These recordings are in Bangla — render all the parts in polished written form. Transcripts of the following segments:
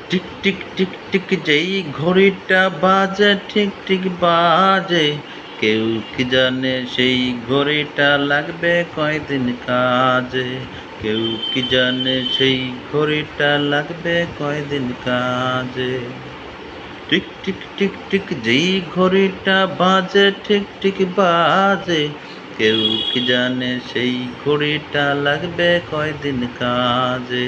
টিক টিক টিক টিক যেই ঘড়িটা বাজে ঠিক ঠিক বাজে, কেউ কি জানে সেই ঘড়িটা লাগবে কয়দিন কাজে। কেউ কি জানে সেই ঘড়িটা লাগবে কয়দিন কাজে। টিক টিক টিক টিক যেই ঘড়িটা বাজে ঠিক ঠিক বাজে, কেউ কি জানে সেই ঘড়িটা লাগবে কয়দিন কাজে।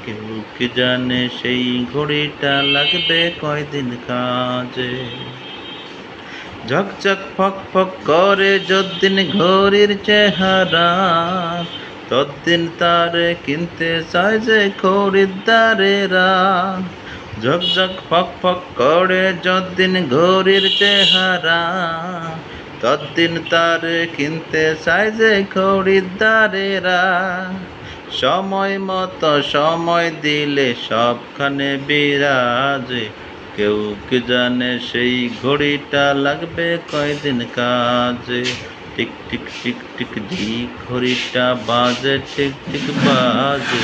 কেউ কি জানে সেই ঘড়িটা লাগবে কয়দিন কাজে। ঝকঝক ফক ফক করে যদ্দিন ঘড়ির চেহারা, তদ্দিন তারে কিনতে চায় যে খরিদ্দারেরা। ঝকঝক ফক ফক করে যদ্দিন ঘড়ির চেহারা, তদ্দিন তারে কিনতে চায় যে খরিদ্দারেরা। সময় মতো সময় দিলে সবখানে বিরাজে, কেউ কি জানে সেই ঘড়িটা লাগবে কয়দিন কাজে। টিক টিক টিক টিক যেই ঘড়িটা বাজে ঠিক ঠিক বাজে,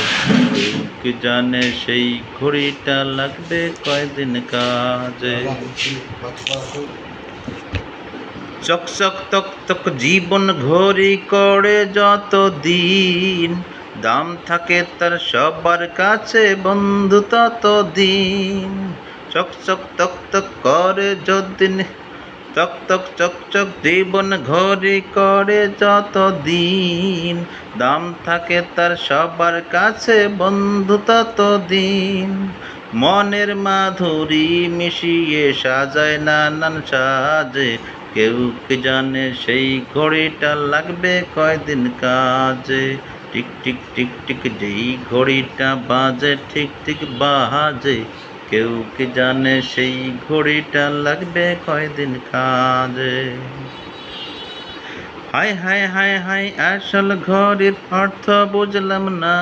কেউ কি জানে সেই ঘড়িটা লাগবে কয়দিন কাজে। চকচক তক তক জীবন ঘড়ি করে যত দিন, দাম থাকে তার সবার কাছে বন্ধু তত দিন। চকচক তক তক করে যতদিন, তক তক চকচক জীবন ঘড়ি করে যত দিন, দাম থাকে তার সবার কাছে বন্ধু তত দিন। মনের মাধুরী মিশিয়ে সাজায় নানান সাজে, কেউ কি জানে সেই ঘড়িটা লাগবে কয়দিন কাজে। টিক টিক টিক টিক যেই ঘড়িটা বাজে ঠিক ঠিক বাজে, কেউ কি জানে সেই ঘড়িটা লাগবে কয়দিন কাজে। হায় হায় হায় হায় আসল ঘড়ির অর্থ বুঝলাম না,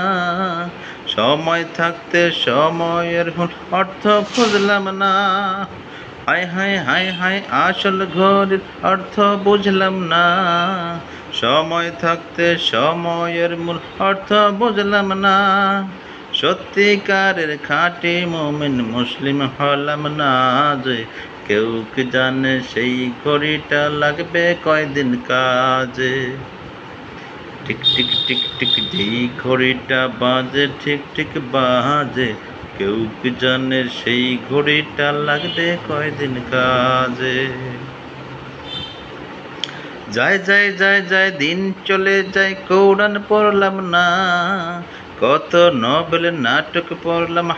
সময় থাকতে সময়ের অর্থ খুঁজলাম না। হায় হায় হায় হায় আসল ঘড়ির অর্থ বুঝলাম না, সময় থাকতে সময়ের মূল অর্থ বুঝলাম না। সত্যিকারের খাঁটি মুমিন মুসলিম হলাম না যে, কেউ কি জানে সেই ঘড়িটা লাগবে কয়দিন কাজে। টিক টিক টিক টিক যেই ঘড়িটা বাজে ঠিক ঠিক বাজে, কেউ কি জানে সেই ঘড়িটা লাগবে কয়দিন কাজে। যায় যায় যায় যায় দিন চলে যায় কোরআন পড়লাম না, কত নবেল নাটক পড়লাম